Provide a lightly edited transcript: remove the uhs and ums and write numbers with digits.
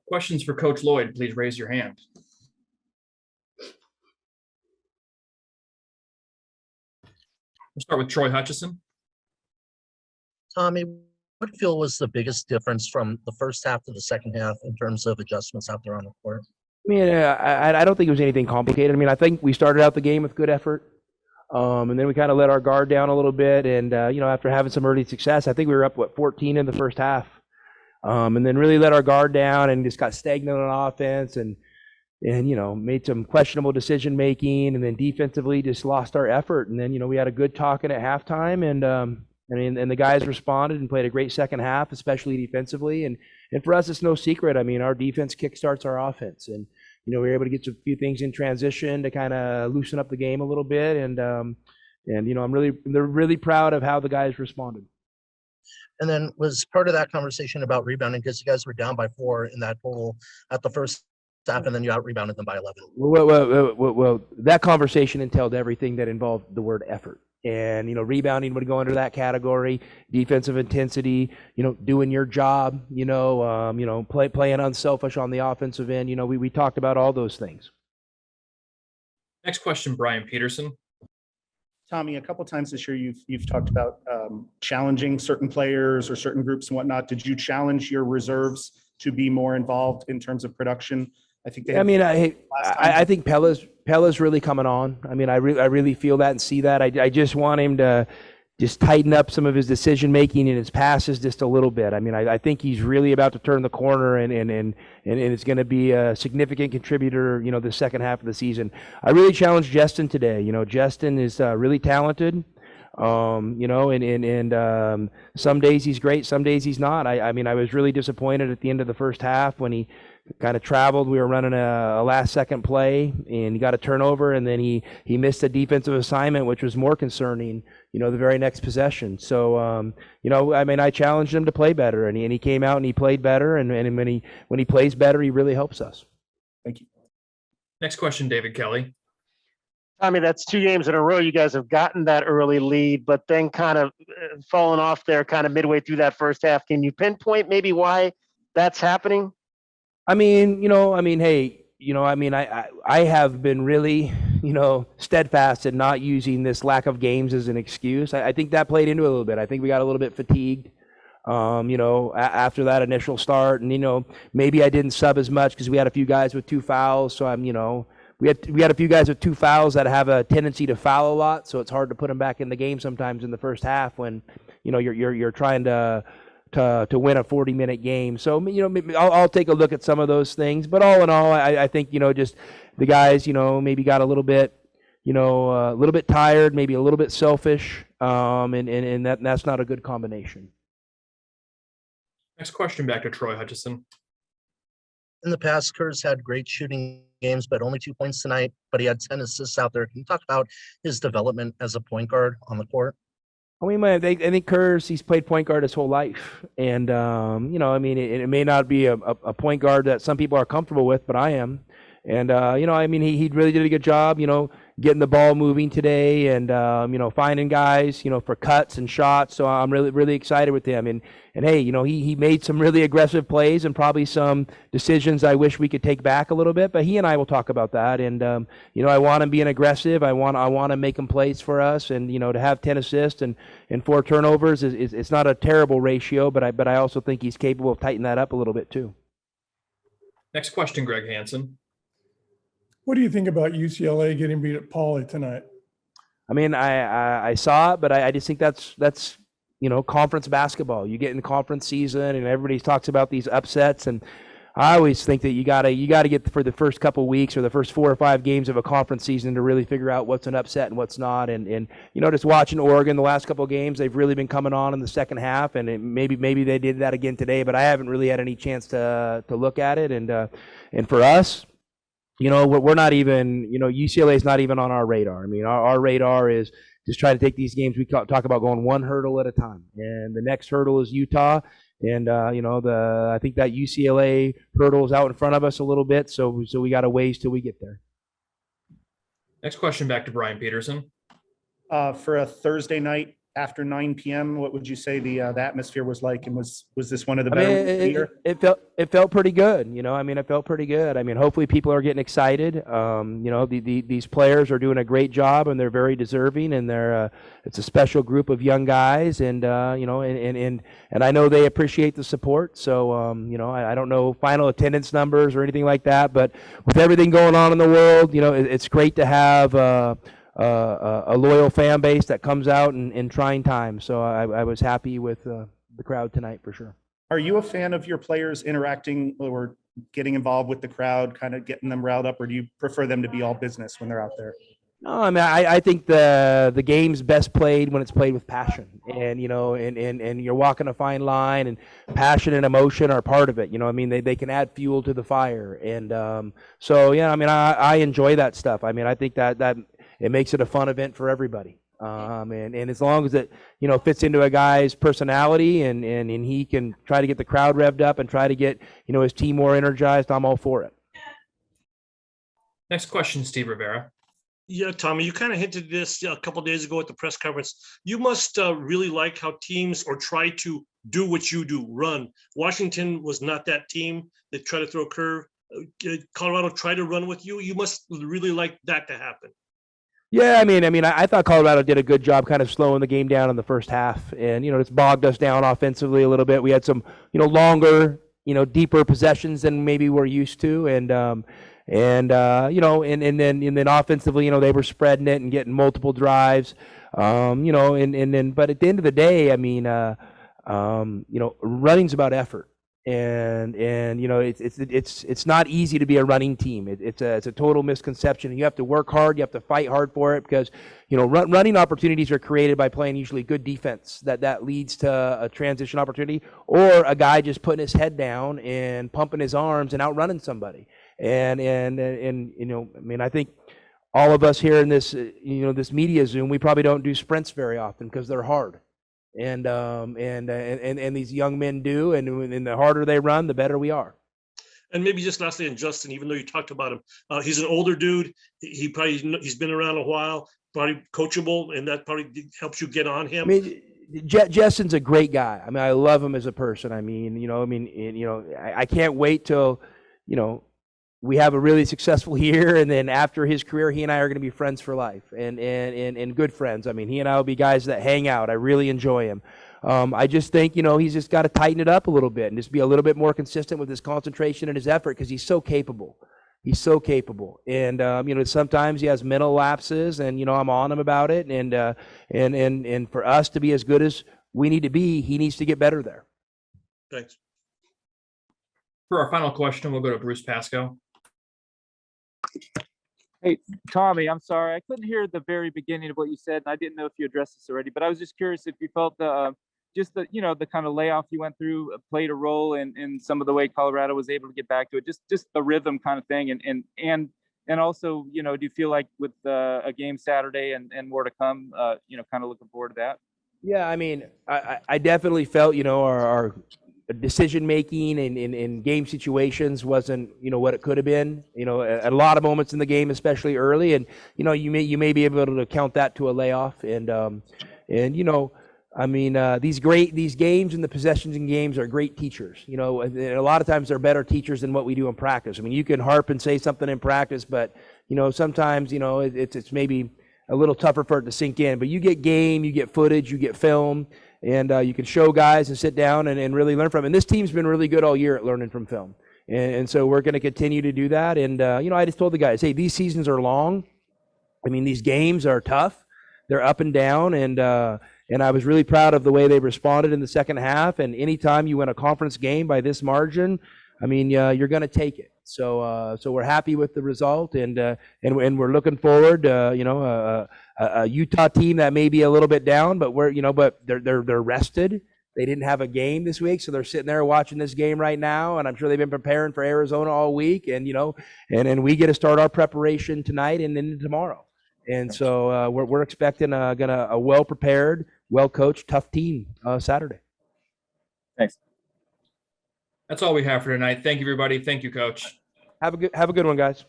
Questions for Coach Lloyd, please raise your hand. We'll start with Troy Hutchison. Tommy, what do you feel was the biggest difference from the first half to the second half in terms of adjustments out there on the court? I mean, I don't think it was anything complicated. I mean, I think we started out the game with good effort, and then we kind of let our guard down a little bit. And, after having some early success, I think we were up, 14 in the first half, and then really let our guard down and just got stagnant on offense and made some questionable decision-making, and then defensively just lost our effort. And then, we had a good talking at halftime, and the guys responded and played a great second half, especially defensively. And for us, it's no secret. I mean, our defense kickstarts our offense, and we were able to get a few things in transition to kind of loosen up the game a little bit. And I'm really proud of how the guys responded. And then was part of that conversation about rebounding, because you guys were down by 4 in that total at the first half, and then you out rebounded them by 11. Well, that conversation entailed everything that involved the word effort. And, rebounding would go under that category, defensive intensity, doing your job, playing unselfish on the offensive end. We talked about all those things. Next question, Brian Peterson. Tommy, a couple times this year you've talked about challenging certain players or certain groups and whatnot. Did you challenge your reserves to be more involved in terms of production? I think I think Pella's really coming on. I mean, I really feel that and see that. I just want him to just tighten up some of his decision making and his passes just a little bit. I mean, I think he's really about to turn the corner, and it's going to be a significant contributor, the second half of the season. I really challenged Justin today. Justin is really talented. Some days he's great, some days he's not. I was really disappointed at the end of the first half when he kind of traveled. We were running a last-second play, and he got a turnover, and then he missed a defensive assignment, which was more concerning, the very next possession. So, I challenged him to play better, and he came out and he played better, and when he plays better, he really helps us. Thank you. Next question, David Kelly. That's 2 games in a row. You guys have gotten that early lead, but then kind of fallen off there kind of midway through that first half. Can you pinpoint maybe why that's happening? I have been really, steadfast in not using this lack of games as an excuse. I think that played into it a little bit. I think we got a little bit fatigued, after that initial start. And, maybe I didn't sub as much because we had a few guys with 2 fouls. So we had a few guys with 2 fouls that have a tendency to foul a lot. So it's hard to put them back in the game sometimes in the first half when, you're trying to win a 40-minute game. So, I'll take a look at some of those things. But all in all, I think, just the guys, maybe got a little bit tired, maybe a little bit selfish, and that's not a good combination. Next question, back to Troy Hutchison. In the past, Kerr's had great shooting games, but only 2 points tonight, but he had 10 assists out there. Can you talk about his development as a point guard on the court? I think Kerr's, he's played point guard his whole life. And, it may not be a point guard that some people are comfortable with, but I am. And, he really did a good job, getting the ball moving today and, finding guys, for cuts and shots. So I'm really, really excited with him. And hey, he made some really aggressive plays and probably some decisions I wish we could take back a little bit, but he and I will talk about that. And, I want him being aggressive. I want to make him plays for us, and, to have 10 assists and 4 turnovers it's not a terrible ratio, but I also think he's capable of tightening that up a little bit too. Next question, Greg Hansen. What do you think about UCLA getting beat at Pauley tonight? I saw it, but I just think that's conference basketball. You get in the conference season, and everybody talks about these upsets, and I always think that you gotta get for the first couple weeks or the first 4 or 5 games of a conference season to really figure out what's an upset and what's not. And just watching Oregon the last couple of games, they've really been coming on in the second half, and maybe they did that again today, but I haven't really had any chance to look at it. And for us, we're not even, UCLA is not even on our radar. Our radar is just try to take these games. We talk about going 1 hurdle at a time, and the next hurdle is Utah. And I think that UCLA hurdle is out in front of us a little bit, so we got a ways till we get there. Next question, back to Brian Peterson. For a Thursday night after 9 p.m.? What would you say the atmosphere was like? And was this one of the I better mean, ones of the year? it felt pretty good. You know, I mean, it felt pretty good. I mean, hopefully people are getting excited. You know, these players are doing a great job and they're very deserving, and it's a special group of young guys, and you know, and I know they appreciate the support. So you know, I don't know final attendance numbers or anything like that, but with everything going on in the world, you know, it's great to have a loyal fan base that comes out in trying times. So I was happy with the crowd tonight for sure. Are you a fan of your players interacting or getting involved with the crowd, kind of getting them riled up, or do you prefer them to be all business when they're out there? No, I mean, I think the game's best played when it's played with passion, and you know, and you're walking a fine line, and passion and emotion are part of it. You know, I mean, they can add fuel to the fire, and so yeah, I mean, I enjoy that stuff. I mean, I think that it makes it a fun event for everybody. And as long as it, you know, fits into a guy's personality, and he can try to get the crowd revved up and try to get, you know, his team more energized, I'm all for it. Next question, Steve Rivera. Yeah, Tommy, you kind of hinted this a couple of days ago at the press conference. You must really like how teams or try to do what you do, run. Washington was not that team. They try to throw a curve. Colorado tried to run with you. You must really like that to happen. Yeah, I mean, I thought Colorado did a good job kind of slowing the game down in the first half, and you know, it's bogged us down offensively a little bit. We had some, you know, longer, you know, deeper possessions than maybe we're used to, and you know, and then offensively, you know, they were spreading it and getting multiple drives, you know, and then, but at the end of the day, I mean, you know, running's about effort. And you know, it's not easy to be a running team. It's a total misconception. You have to work hard. You have to fight hard for it, because you know, running opportunities are created by playing usually good defense. That leads to a transition opportunity, or a guy just putting his head down and pumping his arms and outrunning somebody. And you know, I mean, I think all of us here in this, you know, this media Zoom, we probably don't do sprints very often because they're hard. And these young men do, and the harder they run, the better we are. And maybe just lastly, and Justin, even though you talked about him, he's an older dude. He's been around a while, probably coachable, and that probably helps you get on him. I mean, Justin's a great guy. I mean, I love him as a person. I mean, you know, I can't wait till, you know, we have a really successful year, and then after his career, he and I are going to be friends for life, and good friends. I mean, he and I will be guys that hang out. I really enjoy him. I just think, you know, he's just got to tighten it up a little bit and just be a little bit more consistent with his concentration and his effort, because he's so capable. He's so capable, and you know, sometimes he has mental lapses, and you know, I'm on him about it. And for us to be as good as we need to be, he needs to get better there. Thanks. For our final question, we'll go to Bruce Pascoe. Hey, Tommy, I'm sorry. I couldn't hear the very beginning of what you said, and I didn't know if you addressed this already, but I was just curious if you felt just the, you know, the kind of layoff you went through played a role in some of the way Colorado was able to get back to it, just the rhythm kind of thing. And also, you know, do you feel like with a game Saturday and more to come, you know, kind of looking forward to that? Yeah, I mean, I definitely felt, you know, our decision making in game situations wasn't, you know, what it could have been, you know, at a lot of moments in the game, especially early. And you know, you may be able to count that to a layoff. And you know, I mean, these games and the possessions in games are great teachers, you know, and a lot of times they're better teachers than what we do in practice. I mean, you can harp and say something in practice, but you know, sometimes, you know, it's maybe a little tougher for it to sink in. But you get game, you get footage, you get film, and you can show guys and sit down and really learn from it. And this team's been really good all year at learning from film. And so we're going to continue to do that. And, you know, I just told the guys, hey, these seasons are long. I mean, these games are tough. They're up and down. And I was really proud of the way they responded in the second half. And anytime you win a conference game by this margin, I mean, you're going to take it. So we're happy with the result, and we're looking forward. You know, a Utah team that may be a little bit down, but they're rested. They didn't have a game this week, so they're sitting there watching this game right now, and I'm sure they've been preparing for Arizona all week. And you know, and we get to start our preparation tonight and then tomorrow. And so we're expecting a well prepared, well coached, tough team Saturday. Thanks. That's all we have for tonight. Thank you, everybody. Thank you, Coach. Have a good one, guys.